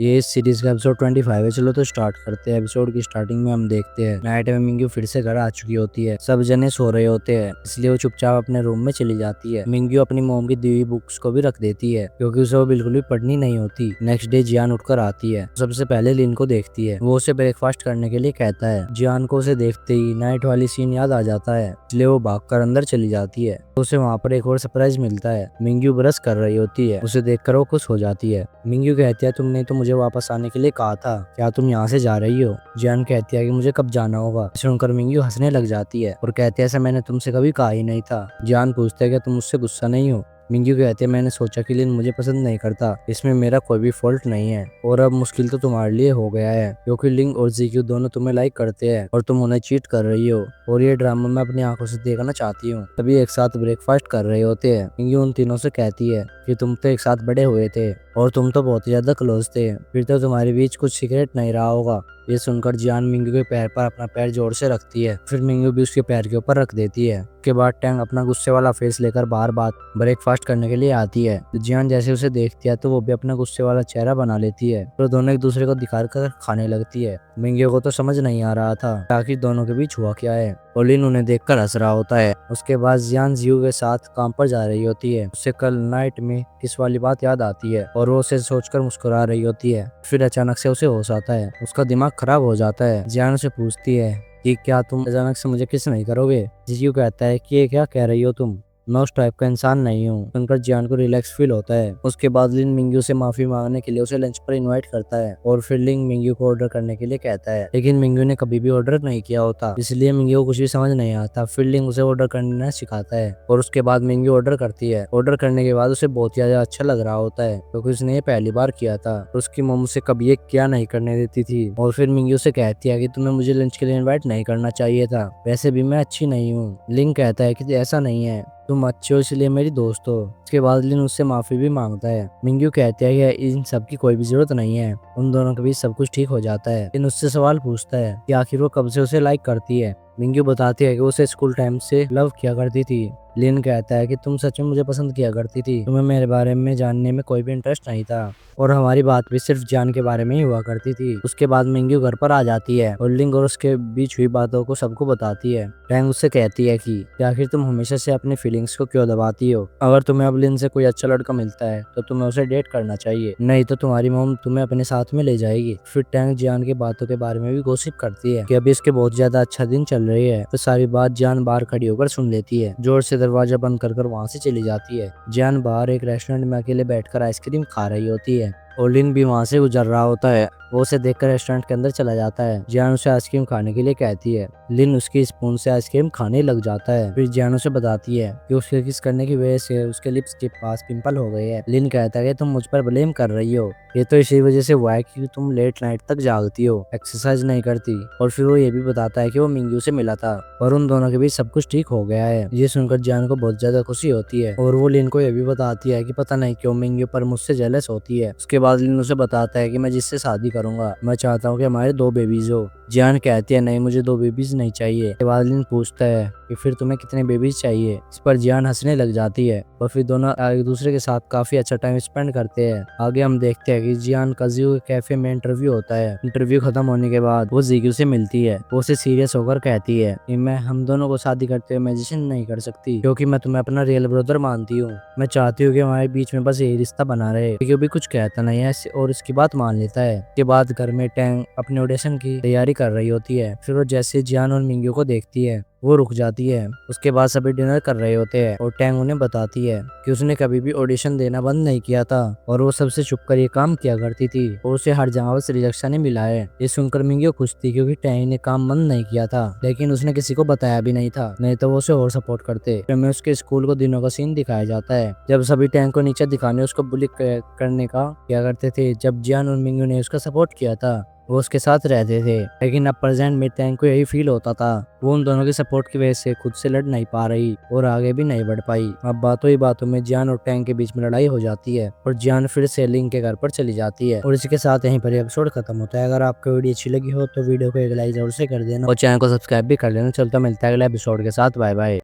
ये इस सीरीज का एपिसोड 25 है। चलो तो स्टार्ट करते हैं। एपिसोड की स्टार्टिंग में हम देखते हैं नाइट में मिंग्यू फिर से घर आ चुकी होती है। सब जने सो रहे होते हैं, इसलिए वो चुपचाप अपने रूम में चली जाती है। मिंग्यू अपनी मोम की दी हुई बुक्स को भी रख देती है क्योंकि उसे वो बिल्कुल भी पढ़नी नहीं होती। नेक्स्ट डे जियान उठकर आती है, सबसे पहले लिन को देखती है। वो उसे ब्रेकफास्ट करने के लिए कहता है। जियान को उसे देखते ही नाइट वाली सीन याद आ जाता है, इसलिए वो भागकर अंदर चली जाती है। उसे वहाँ पर एक और सरप्राइज मिलता है। मिंग्यू ब्रश कर रही होती है, उसे देखकर वो खुश हो जाती है। मिंग्यू कहती है, तुमने तो मुझे वापस आने के लिए कहा था, क्या तुम यहाँ से जा रही हो? जियान कहती है कि मुझे कब जाना होगा। सुनकर मिंग्यू हंसने लग जाती है और कहती है, ऐसा मैंने तुमसे कभी कहा ही नहीं था। जियान पूछता है कि तुम मुझसे गुस्सा नहीं हो? मिंग्यू कहती है, मैंने सोचा कि लिन मुझे पसंद नहीं करता, इसमें मेरा कोई भी फॉल्ट नहीं है और अब मुश्किल तो तुम्हारे लिए हो गया है क्योंकि लिंग और जीक्यू दोनों तुम्हें लाइक करते हैं और तुम उन्हें चीट कर रही हो और ये ड्रामा मैं अपनी आंखों से देखना चाहती हूँ। तभी एक साथ ब्रेकफास्ट कर रहे होते हैं। मिंग्यू उन तीनों से कहती है कि तुम तो एक साथ बड़े हुए थे और तुम तो बहुत ही ज्यादा क्लोज थे, फिर तो तुम्हारे बीच कुछ सीक्रेट नहीं रहा होगा। ये सुनकर जियान मिंग्यू के पैर पर अपना पैर जोर से रखती है, फिर मिंग्यू भी उसके पैर के ऊपर रख देती है। उसके बाद टैंग अपना गुस्से वाला फेस लेकर बार बार ब्रेकफास्ट करने के लिए आती है। जियान जैसे उसे देखती है तो वो भी अपना गुस्से वाला चेहरा बना लेती है और दोनों एक दूसरे को दिखाकर खाने लगती है। मिंग्यू को तो समझ नहीं आ रहा था आखिर दोनों के बीच हुआ क्या है। ओलिन उन्हें देखकर हंस रहा होता है। उसके बाद जियान जियू के साथ काम पर जा रही होती है। उसे कल नाइट में इस वाली बात याद आती है और वो उसे सोचकर मुस्कुरा रही होती है। फिर अचानक से उसे होश आता है, उसका दिमाग खराब हो जाता है। जियान उसे पूछती है कि क्या तुम अचानक से मुझे किस नहीं करोगे? जियू कहता है कि ये क्या कह रही हो तुम, मैं उस टाइप का इंसान नहीं हूँ। सुनकर जियान को रिलैक्स फील होता है। उसके बाद लिन मिंग्यू से माफी मांगने के लिए उसे लंच पर इनवाइट करता है और फिर लिन मिंग्यू को ऑर्डर करने के लिए कहता है, लेकिन मिंग्यू ने कभी भी ऑर्डर नहीं किया होता, इसलिए मिंग्यू को कुछ भी समझ नहीं आता। फिर लिन उसे ऑर्डर करना सिखाता है और उसके बाद मिंग्यू ऑर्डर करती है। ऑर्डर करने के बाद उसे बहुत ज्यादा अच्छा लग रहा होता है क्योंकि उसने ये पहली बार किया था और उसकी मम्मी उसे कभी ये क्या नहीं करने देती थी। और फिर मिंग्यू से कहती है कि तुम्हें मुझे लंच के लिए इन्वाइट नहीं करना चाहिए था, वैसे भी मैं अच्छी नहीं हूँ। लिन कहता है कि ऐसा नहीं है, तुम अच्छे हो इसलिए मेरी दोस्त हो। उसके बाद लिन उससे माफी भी मांगता है। मिंग्यू कहता है कि इन सब की कोई भी जरूरत नहीं है, उन दोनों के बीच सब कुछ ठीक हो जाता है। लिन उससे सवाल पूछता है कि आखिर वो कब से उसे लाइक करती है। मिंग्यू बताती है कि वो उसे स्कूल टाइम से लव किया करती थी। लिन कहता है कि तुम सच में मुझे पसंद किया करती थी, तुम्हें मेरे बारे में जानने में कोई भी इंटरेस्ट नहीं था और हमारी बात भी सिर्फ जान के बारे में ही हुआ करती थी। उसके बाद मिंग्यू घर पर आ जाती है और लिंग और उसके बीच हुई बातों को सबको बताती है। टैंग उससे कहती है कि आखिर तुम हमेशा से अपनी फीलिंग्स को क्यों दबाती हो? अगर तुम्हें अब लिन से कोई अच्छा लड़का मिलता है तो तुम्हें उसे डेट करना चाहिए, नहीं तो तुम्हारी मॉम तुम्हें अपने साथ में ले जाएगी। फिर टैंग जियान की बातों के बारे में भी गॉसिप करती है कि अभी इसके बहुत ज्यादा अच्छा दिन चल रही है। तो सारी बात जियान बाहर खड़ी होकर सुन लेती है, जोर से दरवाजा बंद कर वहां से चली जाती है। जियान बाहर एक रेस्टोरेंट में अकेले बैठकर आइसक्रीम खा रही होती है और लिन भी वहां से गुजर रहा होता है। वो उसे देखकर रेस्टोरेंट के अंदर चला जाता है। जियान उसे आइसक्रीम खाने के लिए कहती है। लिन उसकी स्पून से आइसक्रीम खाने लग जाता है। फिर जियान उसे बताती है कि उसके किस करने की वजह से उसके लिप्स के पास पिंपल हो गए हैं। लिन कहता है कि तुम मुझ पर ब्लेम कर रही हो, ये तो इसी वजह से हुआ है कि तुम लेट नाइट तक जागती हो, एक्सरसाइज नहीं करती। और फिर वो ये भी बताता है कि वो मिंग्यू से मिला था और उन दोनों के बीच सब कुछ ठीक हो गया है। ये सुनकर जियान को बहुत ज्यादा खुशी होती है और वो लिन को ये भी बताती है कि पता नहीं क्यों मिंग्यू पर मुझसे जेलस होती है। उसके बाद लिन उसे बताता है कि मैं जिससे शादी करूंगा मैं चाहता हूँ कि हमारे 2 बेबीज हो। जियान कहती है, नहीं मुझे 2 बेबीज नहीं चाहिए। उसके बाद लिन पूछता है कि फिर तुम्हें कितने बेबीज चाहिए? इस पर जियान हंसने लग जाती है और फिर दोनों एक दूसरे के साथ काफी अच्छा टाइम स्पेंड करते हैं। आगे हम देखते हैं कि जियान का जियू के कैफे में इंटरव्यू होता है। इंटरव्यू खत्म होने के बाद वो जीक्यू से मिलती है। वो उसे सीरियस होकर कहती है कि मैं हम दोनों को शादी करते हुए मैजिशियन नहीं कर सकती क्योंकि मैं तुम्हें अपना रियल ब्रदर मानती हूँ। मैं चाहती हूँ कि हमारे बीच में बस यही रिश्ता बना रहे। जीक्यू भी कुछ कहता नहीं है और इसकी बात मान लेता है। के बाद घर में टैंग अपने ऑडिशन की तैयारी कर रही होती है। फिर वो जैसे जियान और मिंग्यू को देखती है वो रुक जाती है। उसके बाद सभी डिनर कर रहे होते हैं और टैंग उन्हें बताती है कि उसने कभी भी ऑडिशन देना बंद नहीं किया था और वो सबसे छुप कर ये काम किया करती थी और उसे हर जगह बस रिजेक्शन ही मिला है। ये सुनकर मिंग्यू खुश थी क्योंकि टैंग ने काम बंद नहीं किया था, लेकिन उसने किसी को बताया भी नहीं था, नहीं तो वो उसे और सपोर्ट करते। फिर में उसके स्कूल को दिनों का सीन दिखाया जाता है जब सभी टैंग को नीचे दिखाने उसको बुली करने का क्या करते थे। जब जियान और मिंग्यू ने उसका सपोर्ट किया था वो उसके साथ रहते थे, लेकिन अब प्रेजेंट में टैंग को यही फील होता था वो उन दोनों के सपोर्ट की वजह से खुद से लड़ नहीं पा रही और आगे भी नहीं बढ़ पाई। अब बातों ही बातों में जियान और टैंग के बीच में लड़ाई हो जाती है और जियान फिर से लिंग के घर पर चली जाती है और इसी के साथ यहीं पर एपिसोड खत्म होता है। अगर आपको वीडियो अच्छी लगी हो तो वीडियो को एक लाइक जरूर से कर देना और चैनल को सब्सक्राइब भी कर लेना। चलता मिलता है अगले एपिसोड के साथ। Bye bye.